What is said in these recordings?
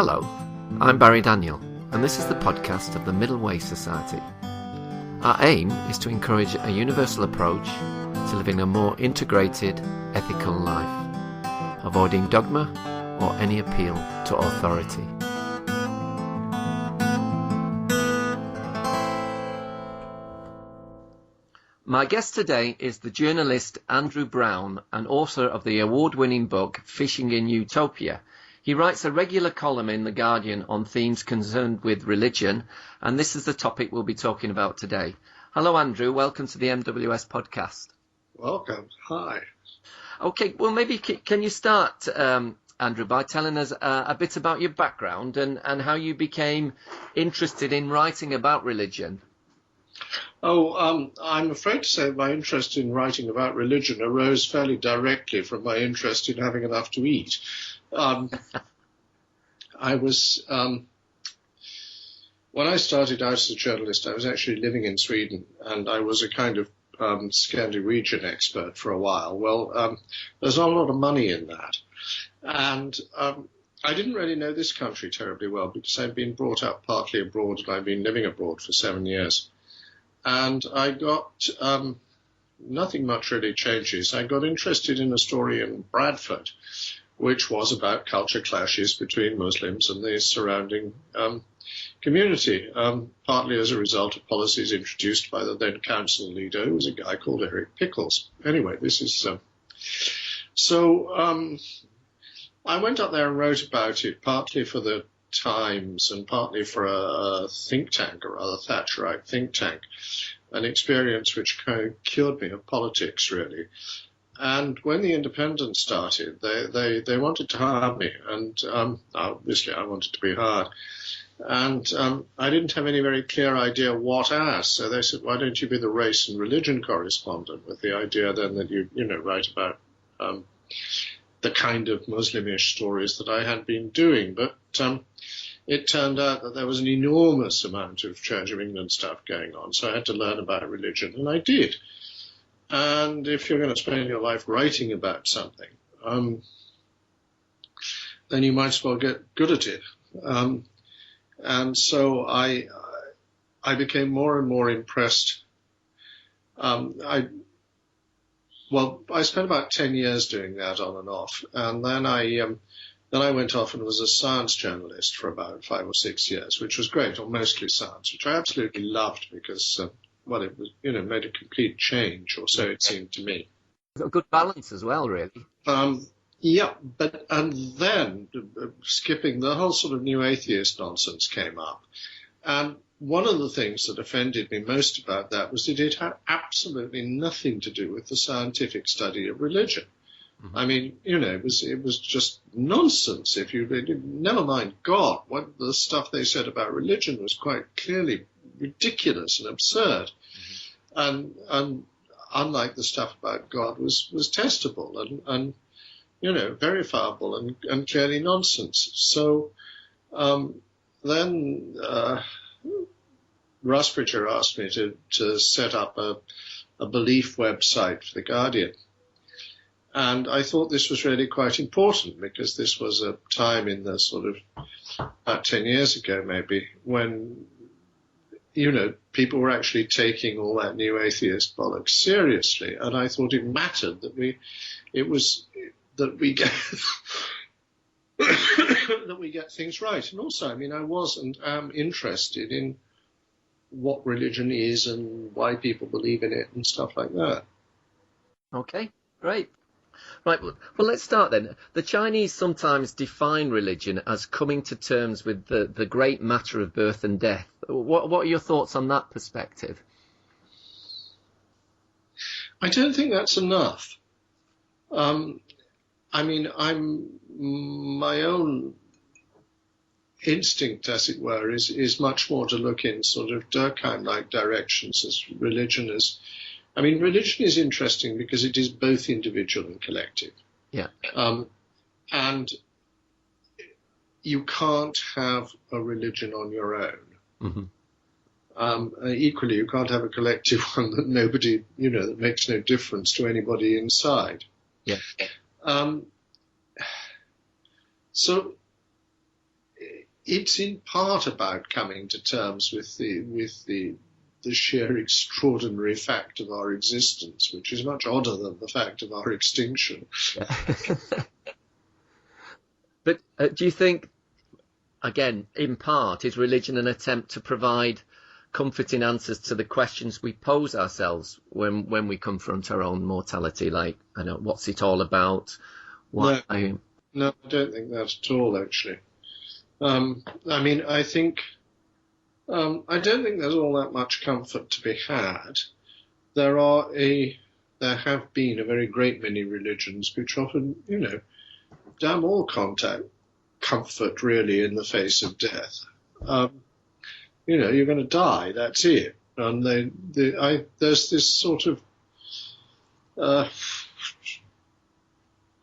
Hello, I'm Barry Daniel, and this is the podcast of the Middle Way Society. Our aim is to encourage a universal approach to living a more integrated, ethical life, avoiding dogma or any appeal to authority. My guest today is the journalist Andrew Brown, and author of the award-winning book Fishing in Utopia. He writes a regular column in The Guardian on themes concerned with religion, and this is the topic we'll be talking about today. Hello, Andrew. Welcome to the MWS podcast. Welcome. Hi. Okay, well, maybe can you start, Andrew, by telling us a bit about your background and how you became interested in writing about religion? I'm afraid to say my interest in writing about religion arose fairly directly from my interest in having enough to eat. When I started out as a journalist, I was actually living in Sweden, and I was a kind of Scandinavian expert for a while. Well, there's not a lot of money in that. And I didn't really know this country terribly well because I'd been brought up partly abroad, and I've been living abroad for 7 years. And I got, nothing much really changes. I got interested in a story in Bradford, which was about culture clashes between Muslims and the surrounding community, partly as a result of policies introduced by the then council leader, who was a guy called Eric Pickles. Anyway, this is... I went up there and wrote about it, partly for the Times and partly for a think tank, or rather Thatcherite think tank, an experience which kind of cured me of politics, really. And when the Independent started, they wanted to hire me, and obviously I wanted to be hired. And I didn't have any very clear idea what as, so they said, why don't you be the race and religion correspondent, with the idea then that you write about the kind of Muslimish stories that I had been doing. But it turned out that there was an enormous amount of Church of England stuff going on, so I had to learn about religion, and I did. And if you're going to spend your life writing about something, then you might as well get good at it. And so I became more and more impressed. I spent about 10 years doing that on and off, and then I went off and was a science journalist for about 5 or 6 years, which was great, or mostly science, which I absolutely loved because, it was, made a complete change, or so it seemed to me. A good balance as well, really. Yeah, and then skipping the whole sort of new atheist nonsense came up. And one of the things that offended me most about that was that it had absolutely nothing to do with the scientific study of religion. Mm-hmm. I mean, it was just nonsense. If you never mind God, what the stuff they said about religion was quite clearly ridiculous and absurd. Mm-hmm. And unlike the stuff about God was testable and verifiable and clearly nonsense. So then Russ Pritchard asked me to set up a belief website for The Guardian. And I thought this was really quite important because this was a time in the sort of about 10 years ago maybe when, people were actually taking all that new atheist bollocks seriously. And I thought it mattered that we get that we get things right. And also, I was and am interested in what religion is and why people believe in it and stuff like that. Okay, great. Right, well, let's start then. The Chinese sometimes define religion as coming to terms with the great matter of birth and death. What are your thoughts on that perspective? I don't think that's enough. My own instinct, as it were, is much more to look in sort of Durkheim-like directions as religion is. Religion is interesting because it is both individual and collective. Yeah. And you can't have a religion on your own. Mm-hmm. Equally, you can't have a collective one that nobody, that makes no difference to anybody inside. Yeah. So it's in part about coming to terms with the sheer extraordinary fact of our existence, which is much odder than the fact of our extinction. Yeah. But do you think, again, in part, is religion an attempt to provide comforting answers to the questions we pose ourselves when we confront our own mortality? Like, I know, what's it all about? Why? No, I don't think that at all, actually. I mean, I don't think there's all that much comfort to be had. There have been a very great many religions which often, damn all comfort really in the face of death. You're going to die, that's it. And there's this sort of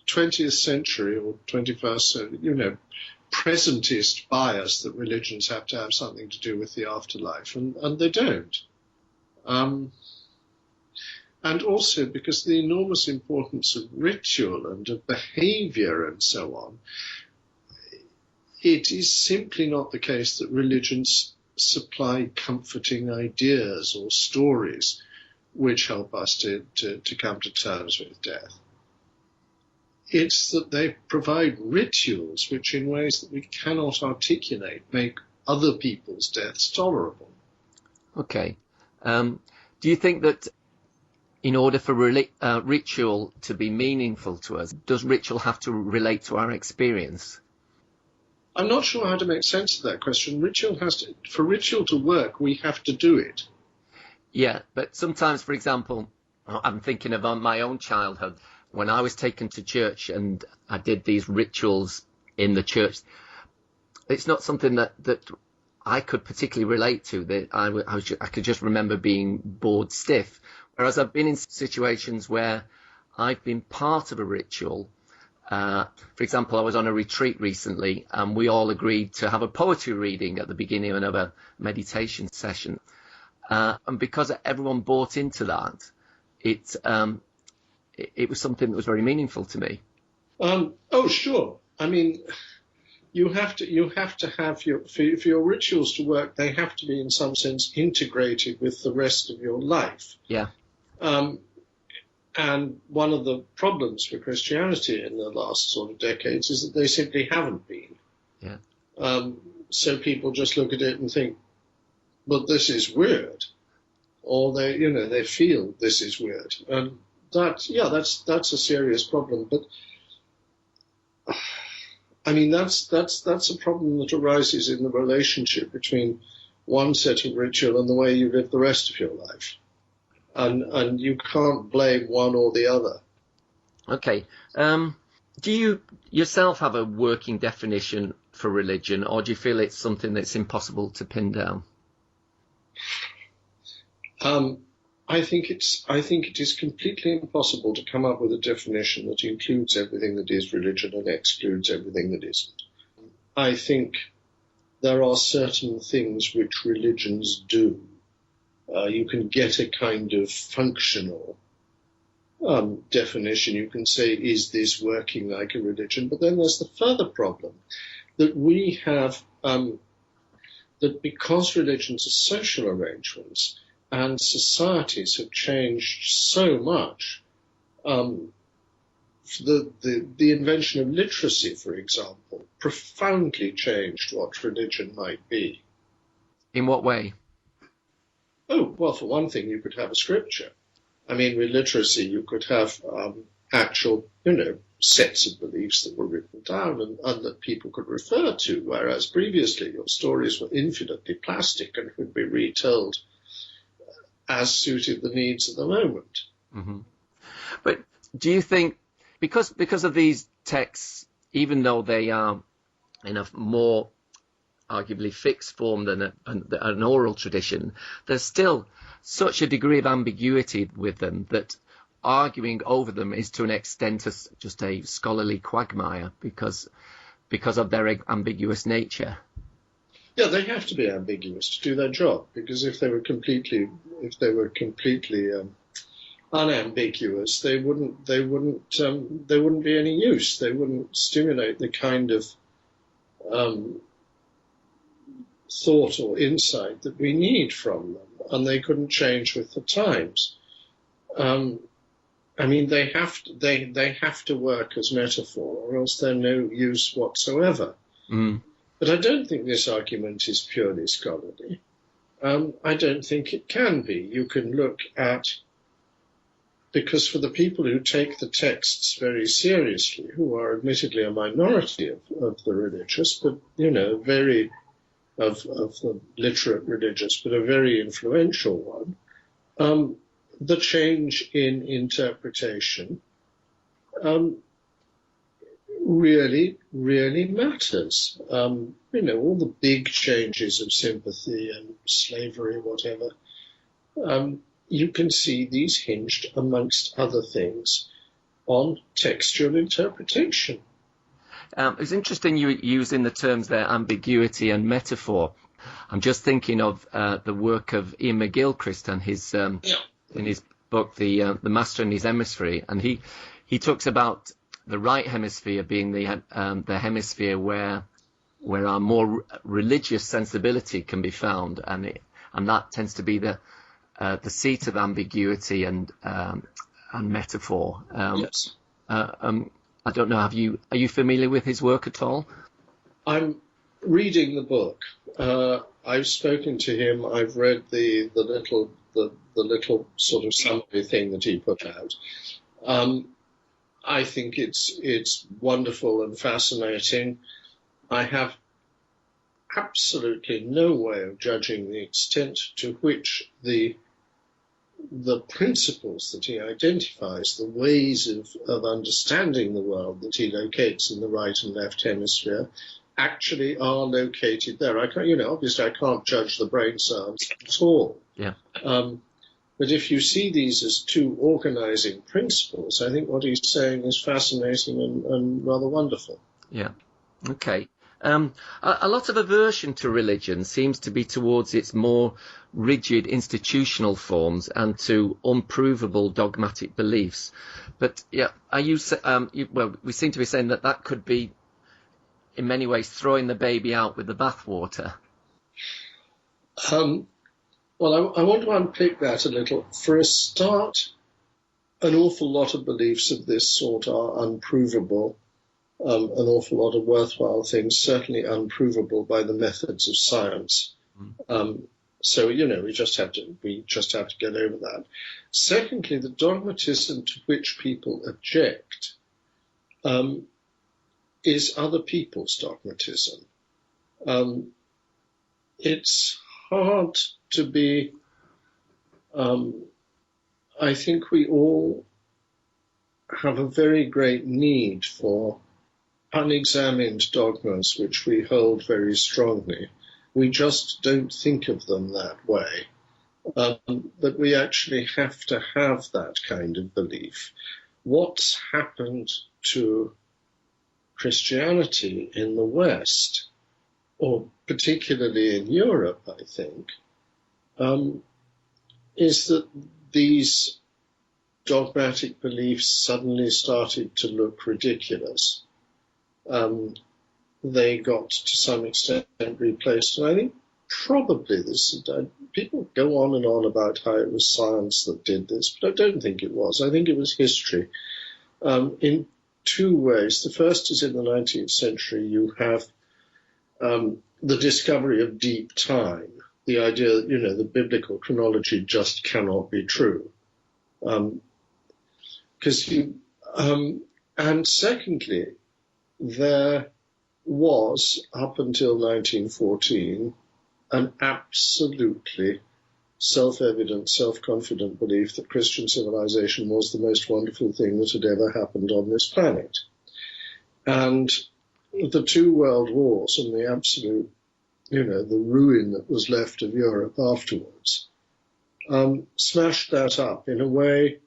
20th century or 21st century, presentist bias that religions have to have something to do with the afterlife, and they don't. And also because the enormous importance of ritual and of behavior and so on, it is simply not the case that religions supply comforting ideas or stories which help us to come to terms with death. It's that they provide rituals which, in ways that we cannot articulate, make other people's deaths tolerable. Okay. Do you think that in order for ritual to be meaningful to us, does ritual have to relate to our experience? I'm not sure how to make sense of that question. For ritual to work, we have to do it. Yeah, but sometimes, for example, I'm thinking of my own childhood. When I was taken to church and I did these rituals in the church, it's not something that I could particularly relate to. That I could just remember being bored stiff. Whereas I've been in situations where I've been part of a ritual. For example, I was on a retreat recently and we all agreed to have a poetry reading at the beginning of a meditation session. And because everyone bought into that, it was something that was very meaningful to me. Oh, sure. I mean, you have to have for your rituals to work, they have to be in some sense integrated with the rest of your life. Yeah. And one of the problems for Christianity in the last sort of decades is that they simply haven't been. Yeah. So people just look at it and think, well, this is weird. Or they feel this is weird. And that's a serious problem. But I mean, that's a problem that arises in the relationship between one set of ritual and the way you live the rest of your life. And you can't blame one or the other. Okay. Do you yourself have a working definition for religion, or do you feel it's something that's impossible to pin down? I think it is completely impossible to come up with a definition that includes everything that is religion and excludes everything that isn't. I think there are certain things which religions do. You can get a kind of functional definition. You can say, is this working like a religion? But then there's the further problem that we have, that because religions are social arrangements and societies have changed so much, the invention of literacy, for example, profoundly changed what religion might be. In what way? Oh, well, for one thing, you could have a scripture. I mean, with literacy, you could have actual, sets of beliefs that were written down and that people could refer to, whereas previously your stories were infinitely plastic and could be retold as suited the needs of the moment. Mm-hmm. But do you think, because of these texts, even though they are in a more arguably fixed form than an oral tradition, there's still such a degree of ambiguity with them that arguing over them is to an extent just a scholarly quagmire because of their ambiguous nature. Yeah, they have to be ambiguous to do their job, because if they were completely unambiguous, they wouldn't be any use. They wouldn't stimulate the kind of thought or insight that we need from them, and they couldn't change with the times. I mean, they have to work as metaphor, or else they're no use whatsoever. Mm. But I don't think this argument is purely scholarly. I don't think it can be. You can look at, because for the people who take the texts very seriously, who are admittedly a minority of the religious, but, very of the literate religious, but a very influential one, the change in interpretation really, really matters. All the big changes of sympathy and slavery, whatever, you can see these hinged, amongst other things, on textual interpretation. It's interesting you using the terms there, ambiguity and metaphor. I'm just thinking of the work of Ian McGilchrist and his in his book, the Master and His Hemisphere, and he talks about the right hemisphere being the hemisphere where our more religious sensibility can be found, and that tends to be the seat of ambiguity and metaphor. Yes. I don't know. Are you familiar with his work at all? I'm reading the book. I've spoken to him. I've read the little sort of summary thing that he put out. I think it's wonderful and fascinating. I have absolutely no way of judging the extent to which the principles that he identifies, the ways of understanding the world that he locates in the right and left hemisphere, actually are located there. I can't, obviously I can't judge the brain cells at all. Yeah. But if you see these as two organizing principles, I think what he's saying is fascinating and rather wonderful. Yeah. Okay. A lot of aversion to religion seems to be towards its more rigid institutional forms and to unprovable dogmatic beliefs. But yeah, we seem to be saying that could be, in many ways, throwing the baby out with the bathwater. Well, I want to unpick that a little. For a start, an awful lot of beliefs of this sort are unprovable. An awful lot of worthwhile things, certainly unprovable by the methods of science. So, we just have to get over that. Secondly, the dogmatism to which people object is other people's dogmatism. It's hard to be, I think we all have a very great need for unexamined dogmas which we hold very strongly. We just don't think of them that way. But we actually have to have that kind of belief. What's happened to Christianity in the West, or particularly in Europe, I think, is that these dogmatic beliefs suddenly started to look ridiculous. They got to some extent replaced, and I think probably people go on and on about how it was science that did this, but I don't think it was. I think it was history. In two ways. The first is in the 19th century you have the discovery of deep time, the idea that, the biblical chronology just cannot be true. And secondly, there was, up until 1914, an absolutely self-evident, self-confident belief that Christian civilization was the most wonderful thing that had ever happened on this planet. And the two world wars and the absolute, the ruin that was left of Europe afterwards, smashed that up in a way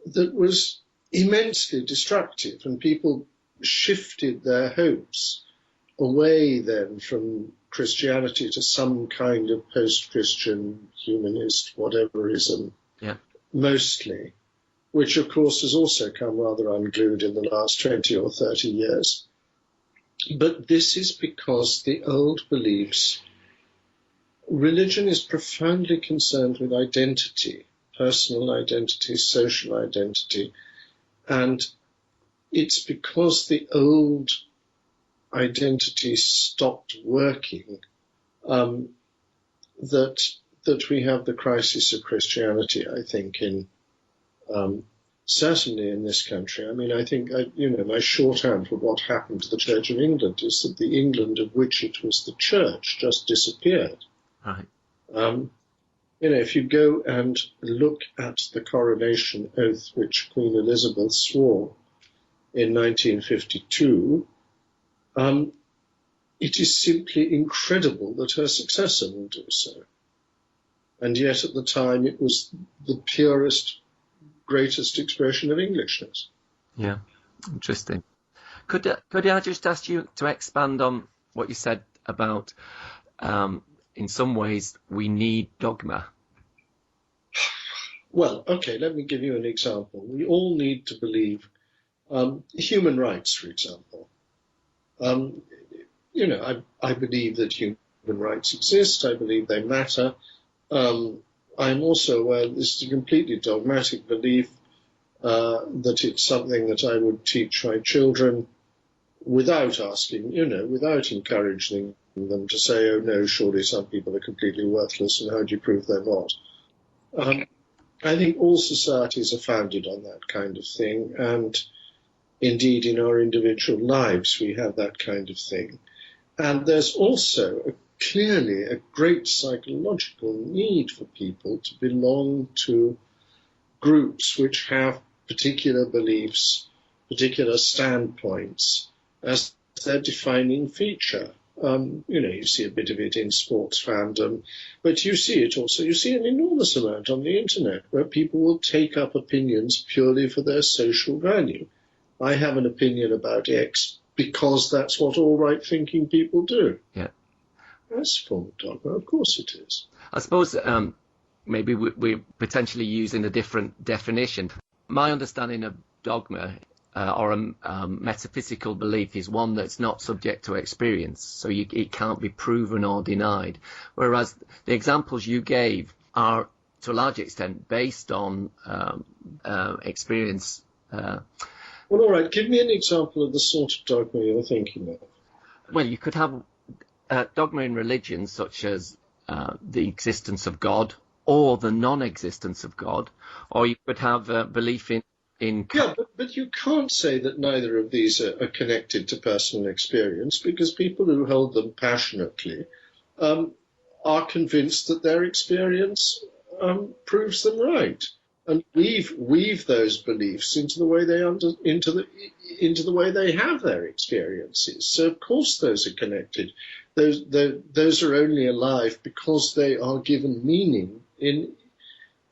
that was immensely destructive, and people shifted their hopes away then from Christianity to some kind of post-Christian humanist whateverism, mostly, which of course has also come rather unglued in the last 20 or 30 years. But this is because the old beliefs religion is profoundly concerned with identity, personal identity, social identity, and it's because the old identity stopped working that we have the crisis of Christianity, I think, in certainly in this country. I mean, I think, my shorthand for what happened to the Church of England is that the England of which it was the church just disappeared. Right. If you go and look at the coronation oath which Queen Elizabeth swore in 1952, it is simply incredible that her successor will do so. And yet at the time it was the purest, greatest expression of Englishness. Yeah, interesting. Could I just ask you to expand on what you said about, in some ways, we need dogma? Well, okay, let me give you an example. We all need to believe human rights, for example. I believe that human rights exist. I believe they matter. I'm also aware this is a completely dogmatic belief, that it's something that I would teach my children without asking, without encouraging them to say, oh no, surely some people are completely worthless and how do you prove they're not? I think all societies are founded on that kind of thing, and indeed in our individual lives we have that kind of thing. And there's also clearly a great psychological need for people to belong to groups which have particular beliefs, particular standpoints as their defining feature. You see a bit of it in sports fandom, but you see an enormous amount on the internet where people will take up opinions purely for their social value. I have an opinion about X because that's what all right-thinking people do. Yeah. That's a form of dogma, of course it is. I suppose maybe we're potentially using a different definition. My understanding of dogma or a metaphysical belief is one that's not subject to experience, so it can't be proven or denied. Whereas the examples you gave are, to a large extent, based on experience. Well, all right, give me an example of the sort of dogma you're thinking of. Well, you could have dogma in religion, such as the existence of God or the non-existence of God, or you could have belief in... Yeah, but you can't say that neither of these are connected to personal experience, because people who hold them passionately are convinced that their experience proves them right, and weave those beliefs into the way into the way they have their experiences. So of course those are connected. Those are only alive because they are given meaning in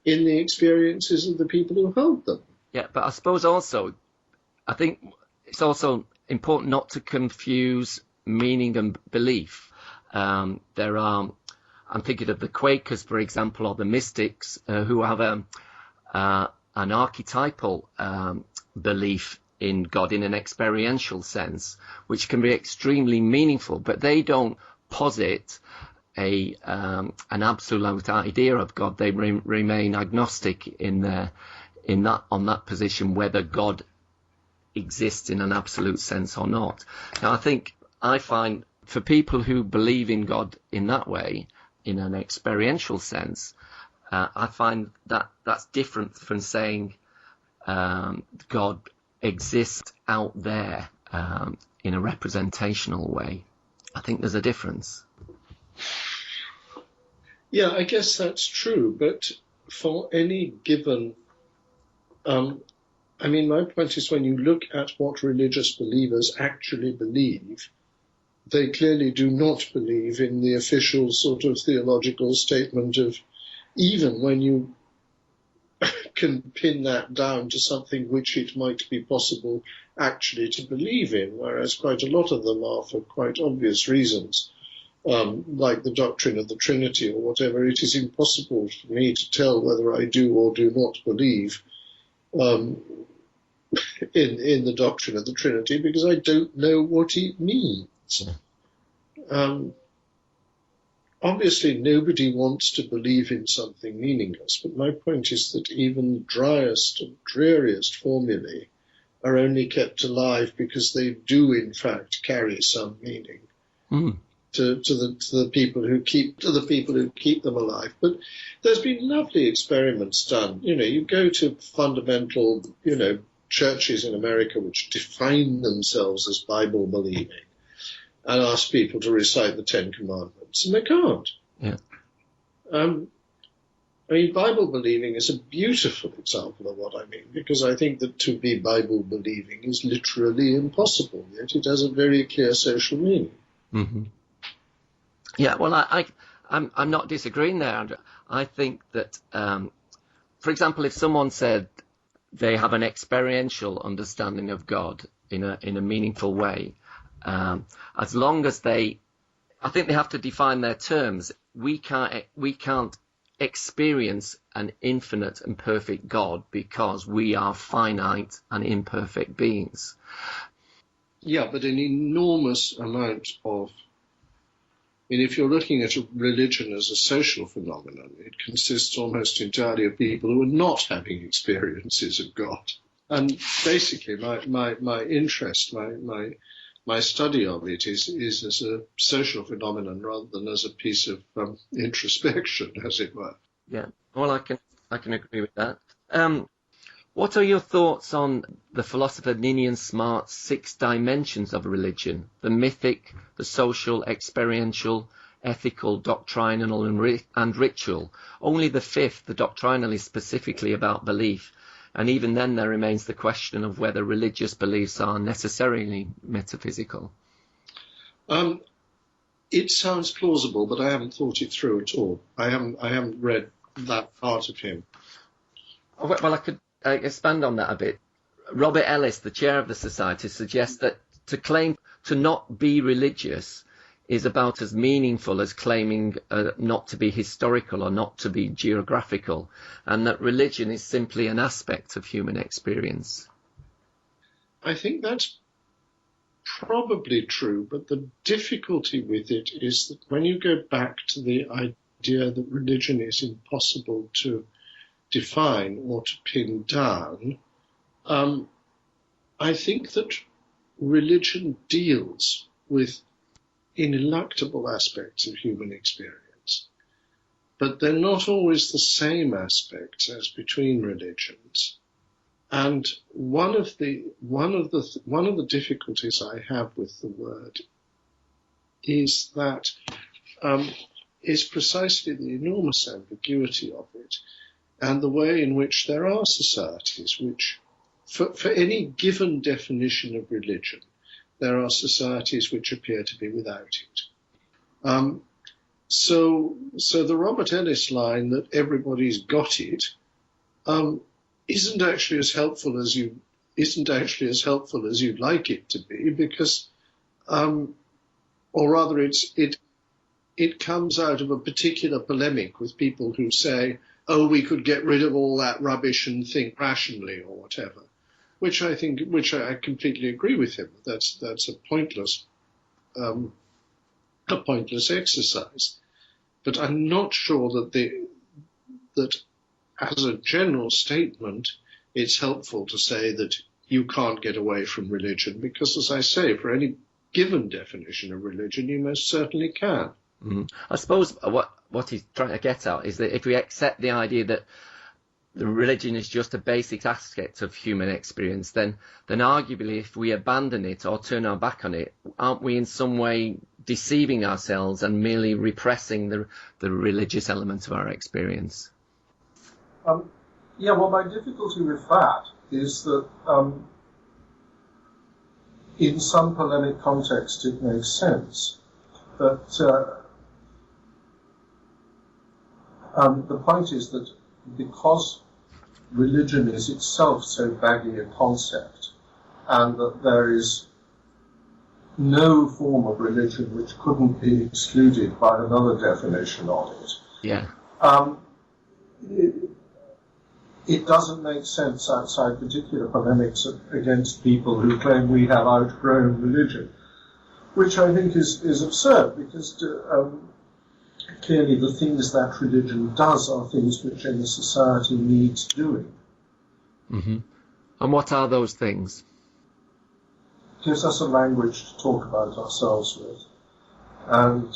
the experiences of the people who hold them. Yeah, but I suppose also, I think it's also important not to confuse meaning and belief. I'm thinking of the Quakers, for example, or the mystics who have an archetypal belief in God in an experiential sense, which can be extremely meaningful, but they don't posit an absolute idea of God. They remain agnostic on that position, whether God exists in an absolute sense or not. Now, I find for people who believe in God in that way, in an experiential sense, I find that that's different from saying God exists out there in a representational way. I think there's a difference. Yeah, I guess that's true, but for any given... my point is, when you look at what religious believers actually believe, they clearly do not believe in the official sort of theological statement of, even when you can pin that down to something which it might be possible actually to believe in, whereas quite a lot of them are for quite obvious reasons, like the doctrine of the Trinity or whatever. It is impossible for me to tell whether I do or do not believe in the doctrine of the Trinity, because I don't know what it means. obviously nobody wants to believe in something meaningless, but my point is that even the driest and dreariest formulae are only kept alive because they do in fact carry some meaning to the people who keep them alive. But there's been lovely experiments done. You go to fundamental, churches in America which define themselves as Bible believing and ask people to recite the Ten Commandments, and they can't. Yeah. Bible believing is a beautiful example of what I mean, because I think that to be Bible believing is literally impossible, yet it has a very clear social meaning. Mm-hmm. Yeah, well, I'm not disagreeing there, Andrew. I think that, for example, if someone said they have an experiential understanding of God in a meaningful way, as long as I think they have to define their terms. We can't experience an infinite and perfect God because we are finite and imperfect beings. Yeah, but an enormous amount of, if you're looking at a religion as a social phenomenon, it consists almost entirely of people who are not having experiences of God. And basically my interest, my study of it is as a social phenomenon rather than as a piece of introspection, as it were. Yeah, well, I can agree with that. What are your thoughts on the philosopher Ninian Smart's 6 dimensions of religion? The mythic, the social, experiential, ethical, doctrinal, and ritual. Only the 5th, the doctrinal, is specifically about belief. And even then there remains the question of whether religious beliefs are necessarily metaphysical. It sounds plausible, but I haven't thought it through at all. I haven't read that part of him. Well, I could expand on that a bit. Robert Ellis, the chair of the society, suggests that to claim to not be religious is about as meaningful as claiming not to be historical or not to be geographical, and that religion is simply an aspect of human experience. I think that's probably true, but the difficulty with it is that when you go back to the idea that religion is impossible to define or to pin down, I think that religion deals with ineluctable aspects of human experience, but they're not always the same aspects as between religions. And one of the difficulties I have with the word is that is precisely the enormous ambiguity of it, and the way in which there are societies which, for any given definition of religion, there are societies which appear to be without it. So the Robert Ellis line that everybody's got it isn't actually as helpful as you'd like it to be, because, or rather, it comes out of a particular polemic with people who say, "Oh, we could get rid of all that rubbish and think rationally," or whatever. Which I completely agree with him. That's a pointless exercise. But I'm not sure that as a general statement, it's helpful to say that you can't get away from religion, because, as I say, for any given definition of religion, you most certainly can. I suppose what he's trying to get at is that if we accept the idea that the religion is just a basic aspect of human experience, then arguably if we abandon it or turn our back on it, aren't we in some way deceiving ourselves and merely repressing the religious element of our experience? Yeah, well, my difficulty with that is that in some polemic context it makes sense, but the point is that because religion is itself so baggy a concept, and that there is no form of religion which couldn't be excluded by another definition of it. Yeah. It doesn't make sense outside particular polemics against people who claim we have outgrown religion, which I think is absurd, because clearly the things that religion does are things which any society needs doing. Hmm. And what are those things? It gives us a language to talk about ourselves with, and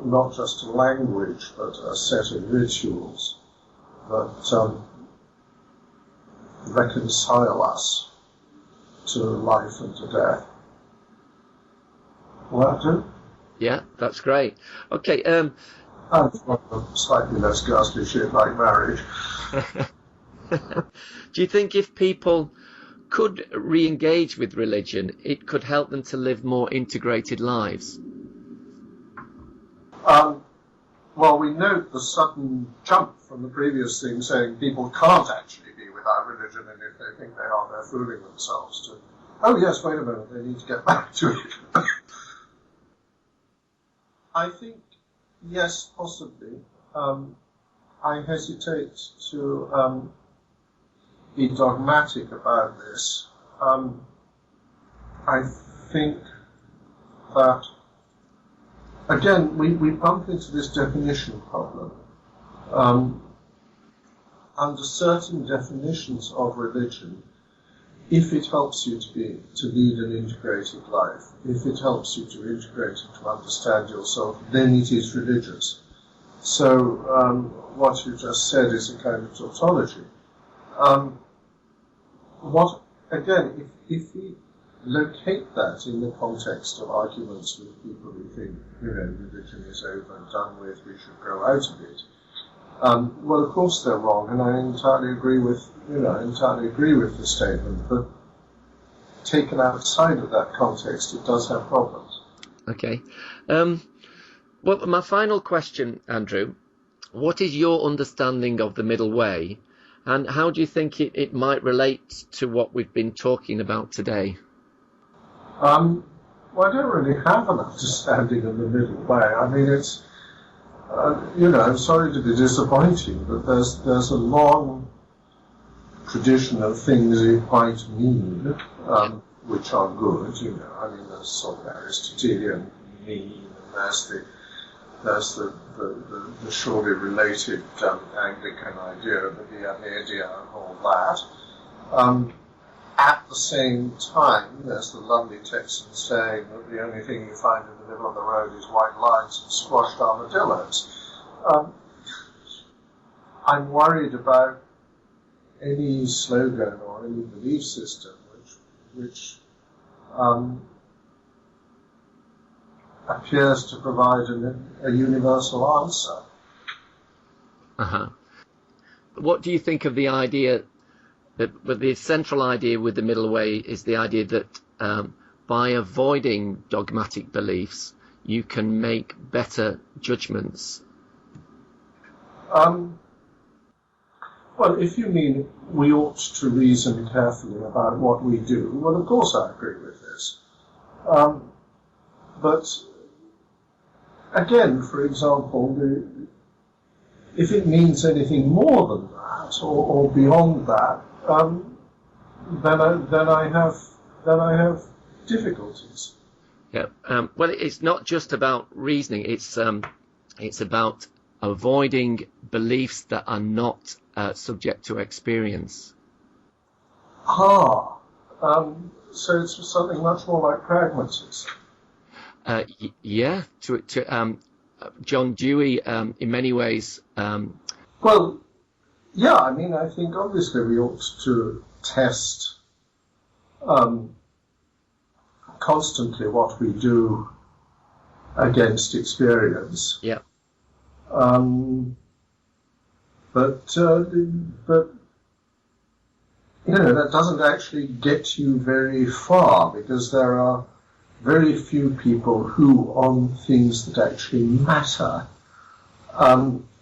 not just a language, but a set of rituals that reconcile us to life and to death. Will that do? Yeah, that's great. Okay. And slightly less ghastly shit like marriage. Do you think if people could re-engage with religion, it could help them to live more integrated lives? Well, we note the sudden jump from the previous thing saying people can't actually be without religion, and if they think they are, they're fooling themselves to, oh yes, wait a minute, they need to get back to it. I think, yes, possibly. I hesitate to be dogmatic about this. I think that, again, we bump into this definition problem. Under certain definitions of religion, if it helps you to lead an integrated life, if it helps you to integrate and to understand yourself, then it is religious. So what you just said is a kind of tautology. If we locate that in the context of arguments with people who think, religion is over and done with, we should grow out of it. Well, of course they're wrong, and I entirely agree with the statement. But taken outside of that context, it does have problems. Okay. Well, my final question, Andrew, what is your understanding of the middle way, and how do you think it might relate to what we've been talking about today? Well, I don't really have an understanding of the middle way. I mean, it's, I'm sorry to be disappointing, but there's a long tradition of things it might mean, which are good. I mean, there's sort of Aristotelian mean, and there's the surely related Anglican idea of the via media and all that. At the same time, there's the Lundy Texan saying that the only thing you find in the middle of the road is white lines and squashed armadillos. I'm worried about any slogan or any belief system which appears to provide a universal answer. Uh-huh. What do you think of the idea but the central idea with the middle way is the idea that by avoiding dogmatic beliefs, you can make better judgments? Well, if you mean we ought to reason carefully about what we do, well, of course I agree with this. But again, for example, if it means anything more than that or beyond that, then I have difficulties. Yeah. Well, it's not just about reasoning. It's about avoiding beliefs that are not subject to experience. So it's something much more like pragmatism. Yeah. John Dewey, in many ways. Well, yeah. I mean, I think obviously we ought to test constantly what we do against experience. Yeah. But that doesn't actually get you very far, because there are very few people who, on things that actually matter,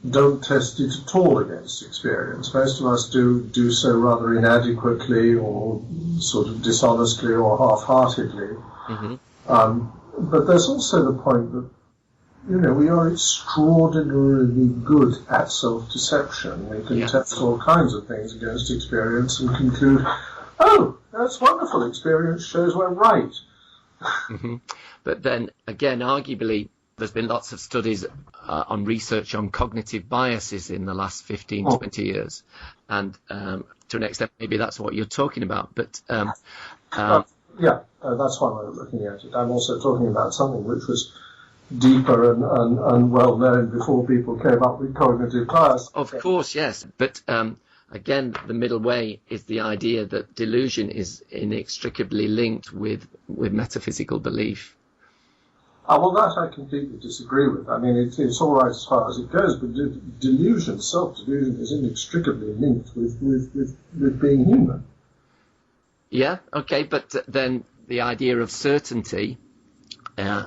don't test it at all against experience. Most of us do so rather inadequately or sort of dishonestly or half-heartedly. Mm-hmm. But there's also the point that, we are extraordinarily good at self-deception. We can test all kinds of things against experience and conclude, oh, that's wonderful, experience shows we're right. Mm-hmm. But then, again, arguably, There's been lots of studies on research on cognitive biases in the last 15, 20 years. And to an extent, maybe that's what you're talking about. But that's one way of looking at it. I'm also talking about something which was deeper and well known before people came up with cognitive bias. Of course, yes. But again, the middle way is the idea that delusion is inextricably linked with metaphysical belief. Well, that I completely disagree with. I mean, it's all right as far as it goes, but delusion, self-delusion, is inextricably linked with being human. Yeah, okay, but then the idea of certainty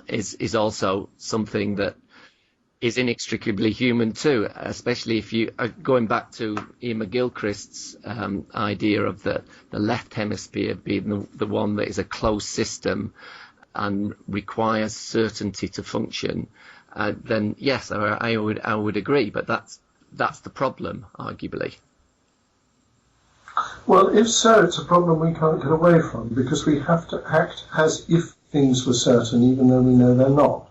is also something that is inextricably human too, especially if you are going back to Ian McGilchrist's idea of the left hemisphere being the one that is a closed system and requires certainty to function, then yes, I would agree, but that's the problem, arguably. Well, if so, it's a problem we can't get away from, because we have to act as if things were certain, even though we know they're not.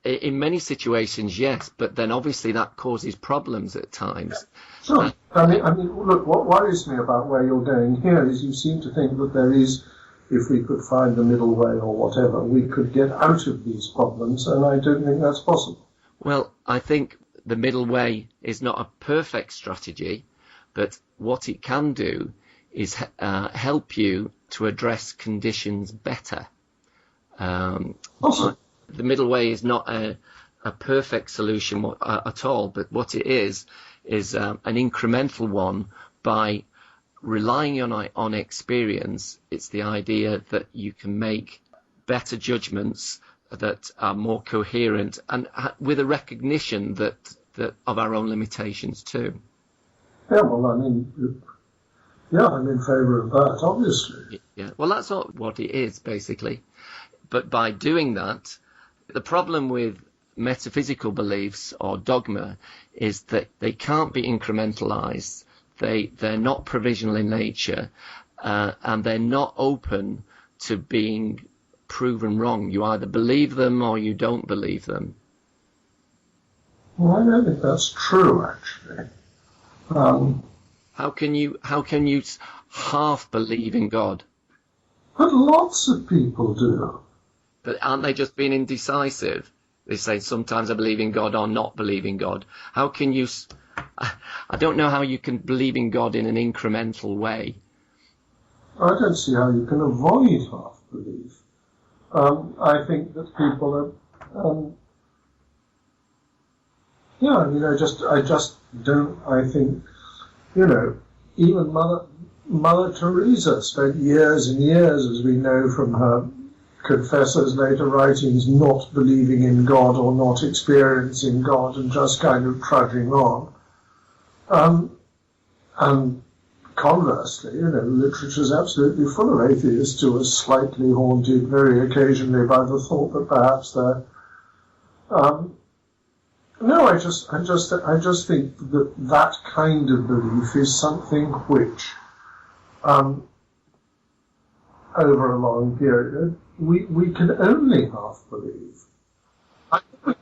In many situations, yes, but then obviously that causes problems at times. Sure. I mean, look, what worries me about where you're going here is you seem to think that there is, if we could find the middle way or whatever, we could get out of these problems, and I don't think that's possible. Well, I think the middle way is not a perfect strategy, but what it can do is help you to address conditions better. Awesome. The middle way is not a perfect solution at all, but what it is an incremental one by relying on experience. It's the idea that you can make better judgments that are more coherent and with a recognition that of our own limitations too. Yeah, well, I'm in favour of that, obviously. Yeah, well, that's not what it is, basically. But by doing that, the problem with metaphysical beliefs or dogma is that they can't be incrementalized. They're not provisional in nature, and they're not open to being proven wrong. You either believe them or you don't believe them. Well, I don't think that's true, actually. How can you half believe in God? But lots of people do. But aren't they just being indecisive? They say sometimes I believe in God or not believe in God. How can you? I don't know how you can believe in God in an incremental way. I don't see how you can avoid half belief. I think that people are. I just don't. I think, even Mother Teresa spent years and years, as we know from her confessor's later writings, not believing in God or not experiencing God and just kind of trudging on. And conversely, literature is absolutely full of atheists who are slightly haunted very occasionally by the thought that perhaps they're. No, I just think that kind of belief is something which, over a long period, we can only half believe.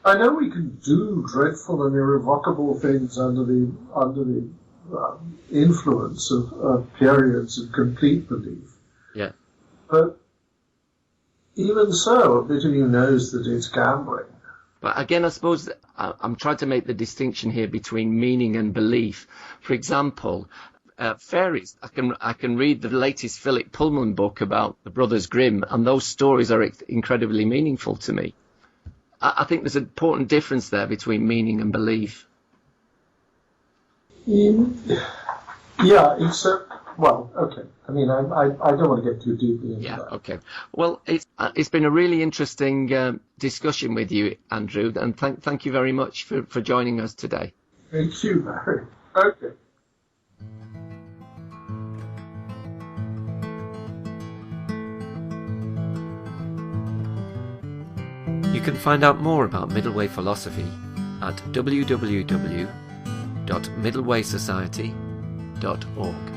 I know we can do dreadful and irrevocable things under the influence of periods of complete belief. Yeah. But even so, a bit of you knows that it's gambling. But again, I suppose I'm trying to make the distinction here between meaning and belief. For example, fairies. I can read the latest Philip Pullman book about the Brothers Grimm, and those stories are incredibly meaningful to me. I think there's an important difference there between meaning and belief. Yeah, except, well, okay. I mean, I don't want to get too deeply into that. Okay. Well, it's been a really interesting discussion with you, Andrew, and thank you very much for joining us today. Thank you, Barry. Okay. You can find out more about Middle Way philosophy at www.middlewaysociety.org.